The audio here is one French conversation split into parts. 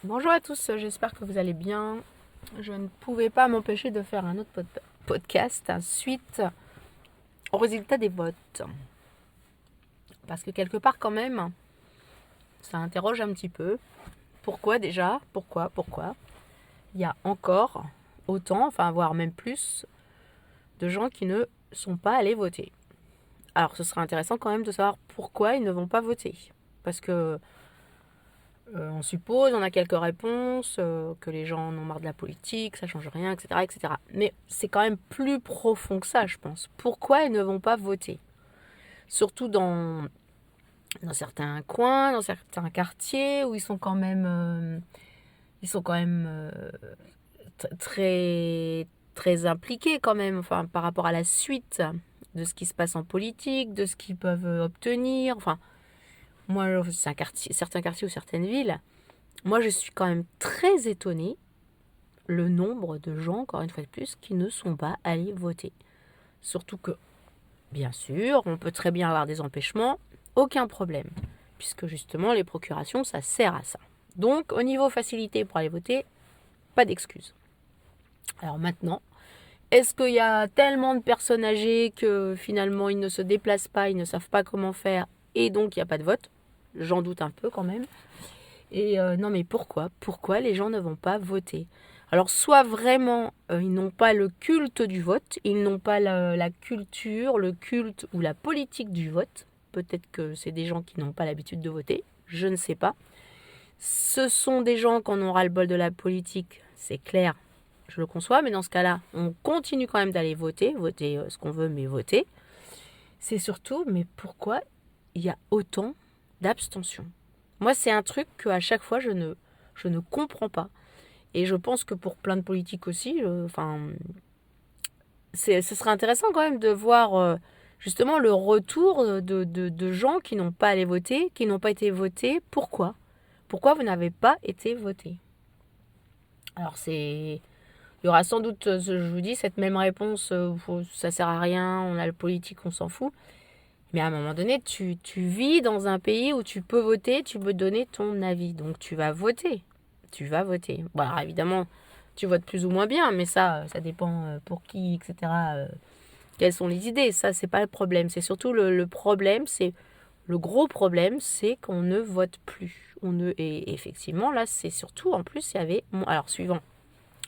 Bonjour à tous, j'espère que vous allez bien. Je ne pouvais pas m'empêcher de faire un autre podcast suite au résultat des votes. Parce que quelque part quand même, ça interroge un petit peu. Pourquoi déjà Pourquoi il y a encore autant, enfin voire même plus, de gens qui ne sont pas allés voter. Alors ce serait intéressant quand même de savoir pourquoi ils ne vont pas voter. Parce que on suppose, on a quelques réponses, que les gens en ont marre de la politique, ça change rien, etc., etc. Mais c'est quand même plus profond que ça, je pense. Pourquoi ils ne vont pas voter? Surtout dans certains coins, dans certains quartiers où ils sont quand même très, très impliqués quand même, enfin, par rapport à la suite de ce qui se passe en politique, de ce qu'ils peuvent obtenir. Enfin, moi, c'est certains quartiers ou certaines villes. Moi, je suis quand même très étonnée le nombre de gens, encore une fois de plus, qui ne sont pas allés voter. Surtout que, bien sûr, on peut très bien avoir des empêchements, aucun problème, puisque justement, les procurations, ça sert à ça. Donc, au niveau facilité pour aller voter, pas d'excuses. Alors maintenant, est-ce qu'il y a tellement de personnes âgées que finalement, ils ne se déplacent pas, ils ne savent pas comment faire, et donc il n'y a pas de vote? J'en doute un peu quand même. Et non, mais pourquoi les gens ne vont pas voter? Alors, soit vraiment, ils n'ont pas le culte du vote, ils n'ont pas la culture, le culte ou la politique du vote. Peut-être que c'est des gens qui n'ont pas l'habitude de voter, je ne sais pas. Ce sont des gens qui en ont ras-le-bol de la politique, c'est clair, je le conçois, mais dans ce cas-là, on continue quand même d'aller voter ce qu'on veut, mais voter. C'est surtout, mais pourquoi il y a autant d'abstention? Moi, c'est un truc qu'à chaque fois, je ne comprends pas. Et je pense que pour plein de politiques aussi, ce serait intéressant quand même de voir justement le retour de gens qui n'ont pas allé voter, qui n'ont pas été votés. Pourquoi? Pourquoi vous n'avez pas été voté? Alors il y aura sans doute, je vous dis, cette même réponse, ça sert à rien, on a le politique, on s'en fout. Mais à un moment donné, tu vis dans un pays où tu peux voter, tu peux donner ton avis. Donc tu vas voter. Tu vas voter. Bon, alors évidemment, tu votes plus ou moins bien, mais ça dépend pour qui, etc. Quelles sont les idées? Ça, c'est pas le problème. C'est surtout le problème, c'est le gros problème, c'est qu'on ne vote plus. Et effectivement, là, c'est surtout, en plus, il y avait. Alors, suivant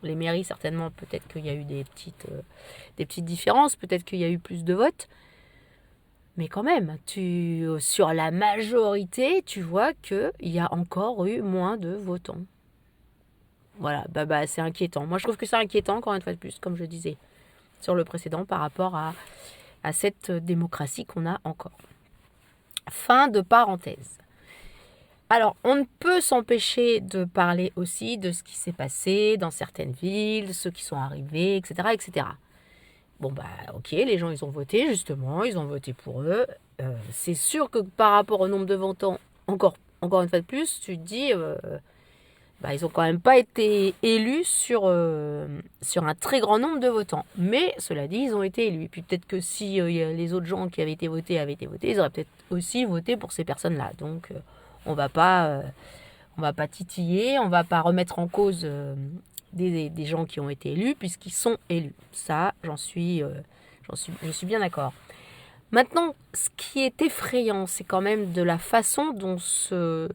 les mairies, certainement, peut-être qu'il y a eu des petites différences, peut-être qu'il y a eu plus de votes. Mais quand même, sur la majorité, tu vois qu'il y a encore eu moins de votants. Voilà, c'est inquiétant. Moi, je trouve que c'est inquiétant, encore une fois de plus, comme je disais sur le précédent, par rapport à cette démocratie qu'on a encore. Fin de parenthèse. Alors, on ne peut s'empêcher de parler aussi de ce qui s'est passé dans certaines villes, ceux qui sont arrivés, etc., etc. Bon, ok, les gens, ils ont voté, justement, ils ont voté pour eux. C'est sûr que par rapport au nombre de votants, encore une fois de plus, tu te dis, ils ont quand même pas été élus sur un très grand nombre de votants. Mais, cela dit, ils ont été élus. Et puis peut-être que si les autres gens qui avaient été votés, ils auraient peut-être aussi voté pour ces personnes-là. Donc, on va pas, on va pas titiller, on va pas remettre en cause des gens qui ont été élus puisqu'ils sont élus. Ça, je suis bien d'accord. Maintenant, ce qui est effrayant, c'est quand même de la façon dont se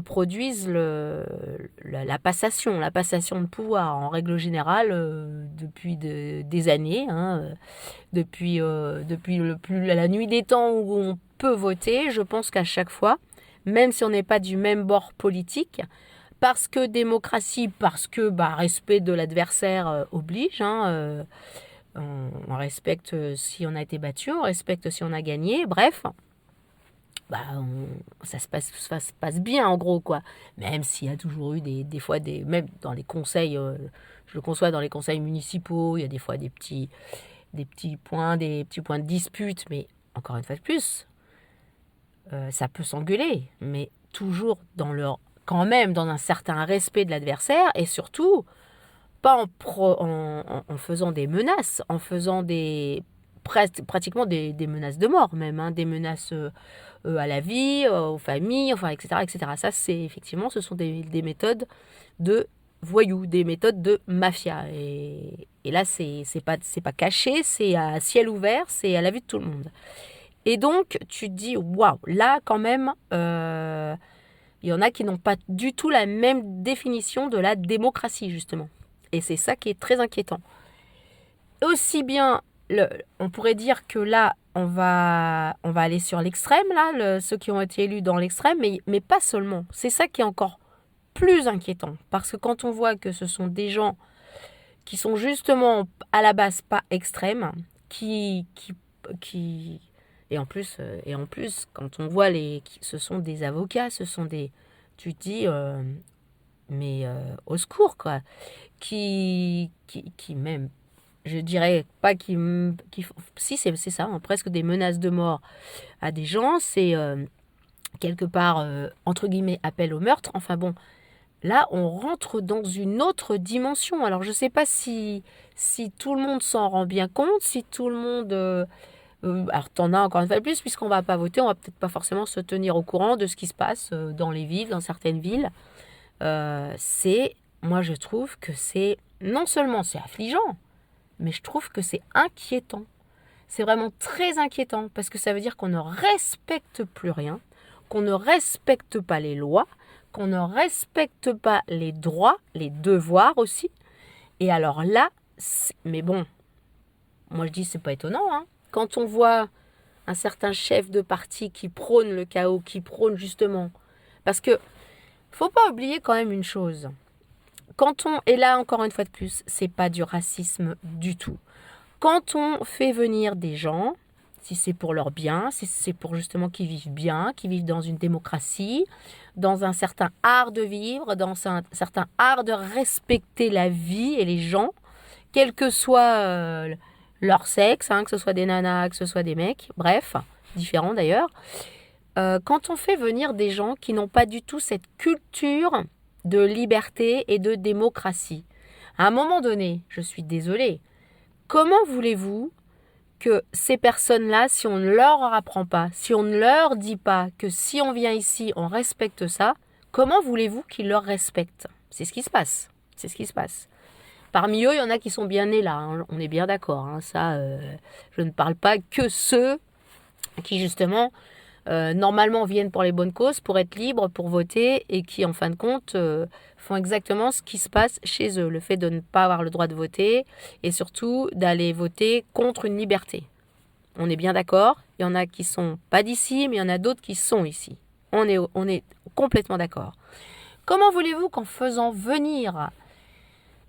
produisent la passation de pouvoir en règle générale depuis des années, hein, depuis la nuit des temps où on peut voter. Je pense qu'à chaque fois, même si on n'est pas du même bord politique, parce que démocratie, parce que respect de l'adversaire oblige, hein, on respecte si on a été battu, on respecte si on a gagné, bref, ça se passe bien en gros, quoi. Même s'il y a toujours eu des fois, même dans les conseils, je le conçois, dans les conseils municipaux, il y a des fois des petits points de dispute, mais encore une fois de plus, ça peut s'engueuler, mais toujours quand même dans un certain respect de l'adversaire, et surtout pas en faisant des menaces, en faisant pratiquement des menaces de mort même, hein, des menaces à la vie, aux familles, enfin, etc., etc. Ça, c'est effectivement, ce sont des méthodes de voyous, des méthodes de mafia. Et là, c'est pas caché, c'est à ciel ouvert, c'est à la vue de tout le monde. Et donc, tu te dis, waouh, là, quand même, il y en a qui n'ont pas du tout la même définition de la démocratie, justement. Et c'est ça qui est très inquiétant. Aussi bien, on pourrait dire que là, on va aller sur l'extrême, là, ceux qui ont été élus dans l'extrême, mais pas seulement. C'est ça qui est encore plus inquiétant. Parce que quand on voit que ce sont des gens qui sont justement à la base pas extrêmes, qui et en plus, quand on voit ce sont des avocats, ce sont des, tu te dis, mais au secours, quoi, qui même, je dirais pas si c'est ça, hein, presque des menaces de mort à des gens, c'est quelque part, entre guillemets, appel au meurtre. Enfin bon, là, on rentre dans une autre dimension. Alors, je ne sais pas si tout le monde s'en rend bien compte, si tout le monde... alors, t'en as encore une fois plus, puisqu'on ne va pas voter, on ne va peut-être pas forcément se tenir au courant de ce qui se passe dans les villes, dans certaines villes. Moi, je trouve que c'est... Non seulement c'est affligeant, mais je trouve que c'est inquiétant. C'est vraiment très inquiétant, parce que ça veut dire qu'on ne respecte plus rien, qu'on ne respecte pas les lois, qu'on ne respecte pas les droits, les devoirs aussi. Et alors là, mais bon, moi je dis c'est pas étonnant, hein. Quand on voit un certain chef de parti qui prône le chaos, qui prône justement... Parce que, faut pas oublier quand même une chose. Et là encore une fois de plus, c'est pas du racisme du tout. Quand on fait venir des gens, si c'est pour leur bien, si c'est pour justement qu'ils vivent bien, qu'ils vivent dans une démocratie, dans un certain art de vivre, dans un certain art de respecter la vie et les gens, quel que soit leur sexe, hein, que ce soit des nanas, que ce soit des mecs, bref, différents d'ailleurs, quand on fait venir des gens qui n'ont pas du tout cette culture de liberté et de démocratie, à un moment donné, je suis désolée, comment voulez-vous que ces personnes-là, si on ne leur apprend pas, si on ne leur dit pas que si on vient ici, on respecte ça, comment voulez-vous qu'ils leur respectent? C'est ce qui se passe. C'est ce qui se passe. Parmi eux, il y en a qui sont bien nés là, hein, on est bien d'accord. Hein, ça, je ne parle pas que ceux qui, justement, normalement viennent pour les bonnes causes, pour être libres, pour voter, et qui, en fin de compte, font exactement ce qui se passe chez eux. Le fait de ne pas avoir le droit de voter, et surtout d'aller voter contre une liberté. On est bien d'accord, il y en a qui sont pas d'ici, mais il y en a d'autres qui sont ici. On est complètement d'accord. Comment voulez-vous qu'en faisant venir...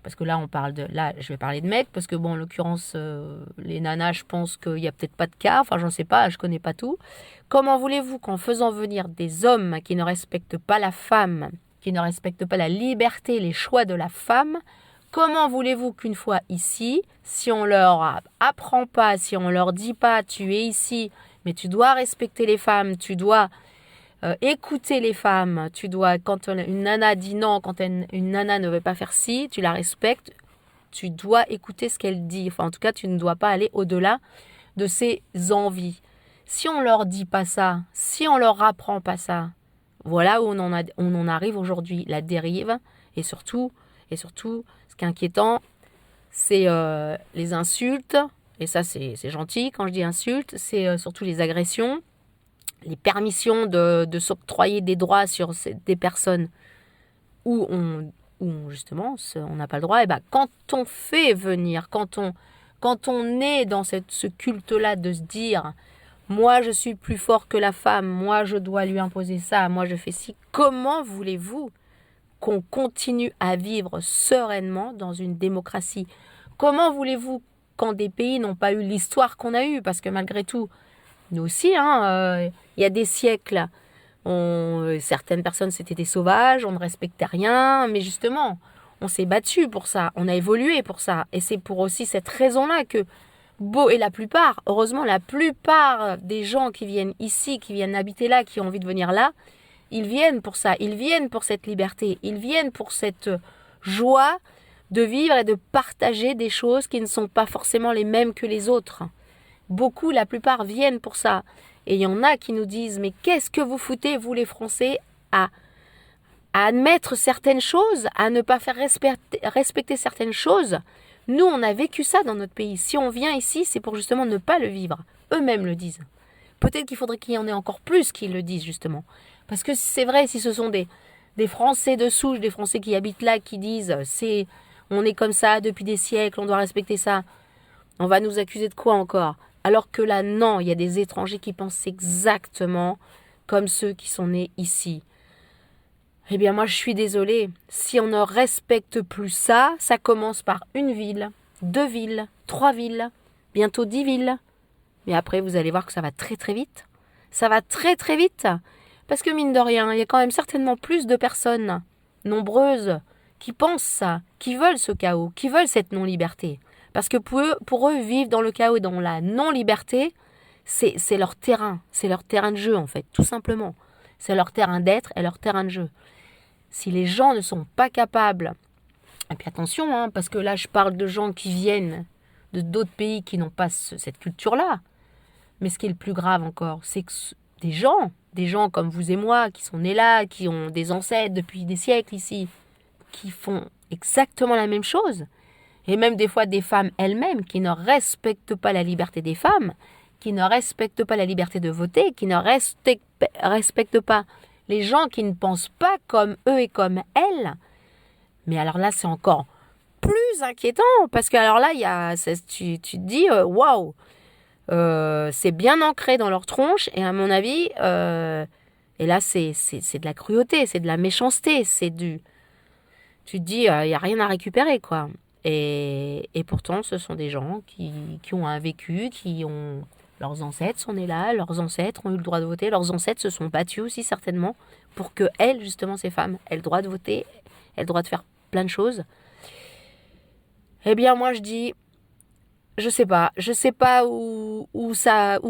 Parce que là, je vais parler de mecs, parce que bon, en l'occurrence, les nanas, je pense qu'il n'y a peut-être pas de cas, enfin, j'en sais pas, je connais pas tout. Comment voulez-vous qu'en faisant venir des hommes qui ne respectent pas la femme, qui ne respectent pas la liberté, les choix de la femme, comment voulez-vous qu'une fois ici, si on leur apprend pas, si on leur dit pas, tu es ici, mais tu dois respecter les femmes, tu dois écouter les femmes, quand une nana dit non, quand une nana ne veut pas faire ci, tu la respectes, tu dois écouter ce qu'elle dit. Enfin, en tout cas, tu ne dois pas aller au-delà de ses envies. Si on leur dit pas ça, si on leur apprend pas ça, voilà où on en arrive aujourd'hui, la dérive. Et surtout, ce qui est inquiétant, c'est les insultes. Et ça, c'est gentil quand je dis insultes. C'est surtout les agressions, les permissions de s'octroyer des droits sur des personnes où justement on n'a pas le droit. Et ben, quand on fait venir, quand on est dans ce culte-là de se dire moi je suis plus fort que la femme, moi je dois lui imposer ça, moi je fais ci, comment voulez-vous qu'on continue à vivre sereinement dans une démocratie? Comment voulez-vous quand des pays n'ont pas eu l'histoire qu'on a eue? Parce que malgré tout, nous aussi, il y a des siècles, certaines personnes c'était des sauvages, on ne respectait rien, mais justement, on s'est battu pour ça, on a évolué pour ça. Et c'est pour aussi cette raison-là que et heureusement, la plupart des gens qui viennent ici, qui viennent habiter là, qui ont envie de venir là, ils viennent pour ça, ils viennent pour cette liberté, ils viennent pour cette joie de vivre et de partager des choses qui ne sont pas forcément les mêmes que les autres. Beaucoup, la plupart viennent pour ça. Et il y en a qui nous disent, mais qu'est-ce que vous foutez, vous les Français, à admettre certaines choses, à ne pas faire respecter certaines choses. Nous, on a vécu ça dans notre pays. Si on vient ici, c'est pour justement ne pas le vivre. Eux-mêmes le disent. Peut-être qu'il faudrait qu'il y en ait encore plus qui le disent, justement. Parce que c'est vrai, si ce sont des Français de souche, des Français qui habitent là, qui disent on est comme ça depuis des siècles, on doit respecter ça, on va nous accuser de quoi encore? Alors que là, non, il y a des étrangers qui pensent exactement comme ceux qui sont nés ici. Eh bien, moi, je suis désolée. Si on ne respecte plus ça, ça commence par 1 ville, 2 villes, 3 villes, bientôt 10 villes. Mais après, vous allez voir que ça va très très vite. Ça va très très vite. Parce que mine de rien, il y a quand même certainement plus de personnes nombreuses qui pensent ça, qui veulent ce chaos, qui veulent cette non-liberté. Parce que pour eux, vivre dans le chaos et dans la non-liberté, c'est leur terrain. C'est leur terrain de jeu, en fait, tout simplement. C'est leur terrain d'être et leur terrain de jeu. Si les gens ne sont pas capables, et puis attention, parce que là je parle de gens qui viennent de d'autres pays qui n'ont pas cette culture-là, mais ce qui est le plus grave encore, c'est que des gens comme vous et moi, qui sont nés là, qui ont des ancêtres depuis des siècles ici, qui font exactement la même chose, et même des fois des femmes elles-mêmes qui ne respectent pas la liberté des femmes, qui ne respectent pas la liberté de voter, qui ne respectent pas les gens qui ne pensent pas comme eux et comme elles. Mais alors là, c'est encore plus inquiétant, parce que alors là, tu te dis, waouh, c'est bien ancré dans leur tronche, et à mon avis, et là, c'est de la cruauté, c'est de la méchanceté, tu te dis, il n'y a rien à récupérer, quoi. Et pourtant, ce sont des gens qui ont un vécu, leurs ancêtres sont nés là, leurs ancêtres ont eu le droit de voter, leurs ancêtres se sont battus aussi certainement pour que elles, justement, ces femmes, aient le droit de voter, aient le droit de faire plein de choses. Eh bien, moi, je dis, je sais pas où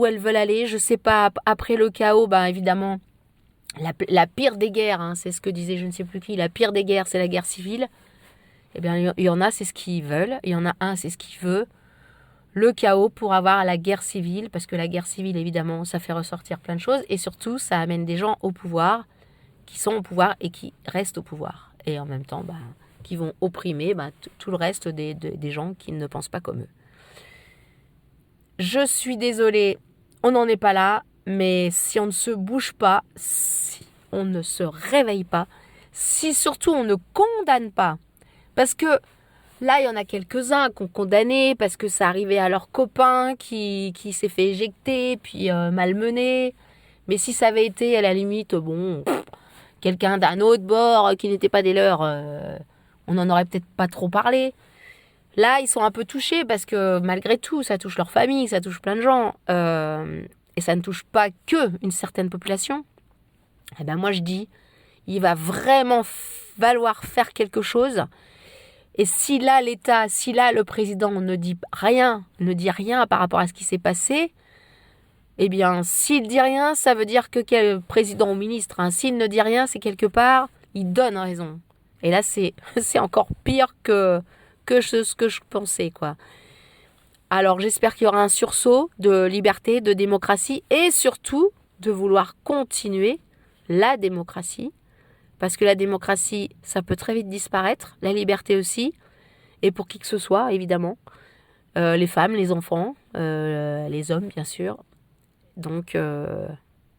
elles veulent aller, je sais pas, après le chaos, évidemment, la pire des guerres, c'est ce que disait je ne sais plus qui, la pire des guerres, c'est la guerre civile. Eh bien, il y en a, c'est ce qu'ils veulent, il y en a un, c'est ce qu'il veut. Le chaos pour avoir la guerre civile, parce que la guerre civile, évidemment, ça fait ressortir plein de choses, et surtout, ça amène des gens au pouvoir, qui sont au pouvoir et qui restent au pouvoir. Et en même temps, qui vont opprimer tout le reste des gens qui ne pensent pas comme eux. Je suis désolée, on n'en est pas là, mais si on ne se bouge pas, si on ne se réveille pas, si surtout on ne condamne pas, parce que là, il y en a quelques-uns qui ont condamné parce que ça arrivait à leur copain qui s'est fait éjecter, puis malmené. Mais si ça avait été, à la limite, quelqu'un d'un autre bord qui n'était pas des leurs, on n'en aurait peut-être pas trop parlé. Là, ils sont un peu touchés parce que malgré tout, ça touche leur famille, ça touche plein de gens. Et ça ne touche pas que une certaine population. Eh bien, moi, je dis, il va vraiment falloir faire quelque chose. Et si là, l'État, si là, le président ne dit rien par rapport à ce qui s'est passé, eh bien, s'il dit rien, ça veut dire que quel président ou ministre, s'il ne dit rien, c'est quelque part, il donne raison. Et là, c'est encore pire que ce que je pensais, quoi. Alors, j'espère qu'il y aura un sursaut de liberté, de démocratie, et surtout de vouloir continuer la démocratie. Parce que la démocratie, ça peut très vite disparaître, la liberté aussi, et pour qui que ce soit, évidemment. Les femmes, les enfants, les hommes, bien sûr. Donc,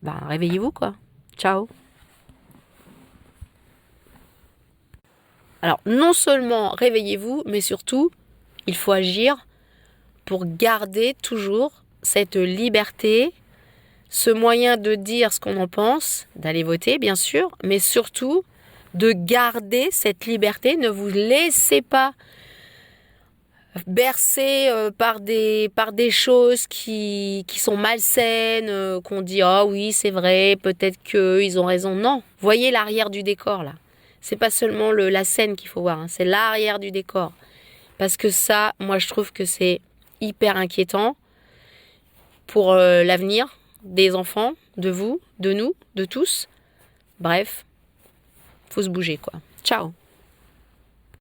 réveillez-vous, quoi. Ciao. Alors, non seulement réveillez-vous, mais surtout, il faut agir pour garder toujours cette liberté, ce moyen de dire ce qu'on en pense, d'aller voter, bien sûr, mais surtout de garder cette liberté. Ne vous laissez pas bercer par des choses qui sont malsaines, qu'on dit « Ah oui, c'est vrai, peut-être qu'ils ont raison ». Non, voyez l'arrière du décor, là. C'est pas seulement la scène qu'il faut voir, c'est l'arrière du décor. Parce que ça, moi, je trouve que c'est hyper inquiétant pour l'avenir des enfants, de vous, de nous, de tous. Bref, faut se bouger, quoi. Ciao.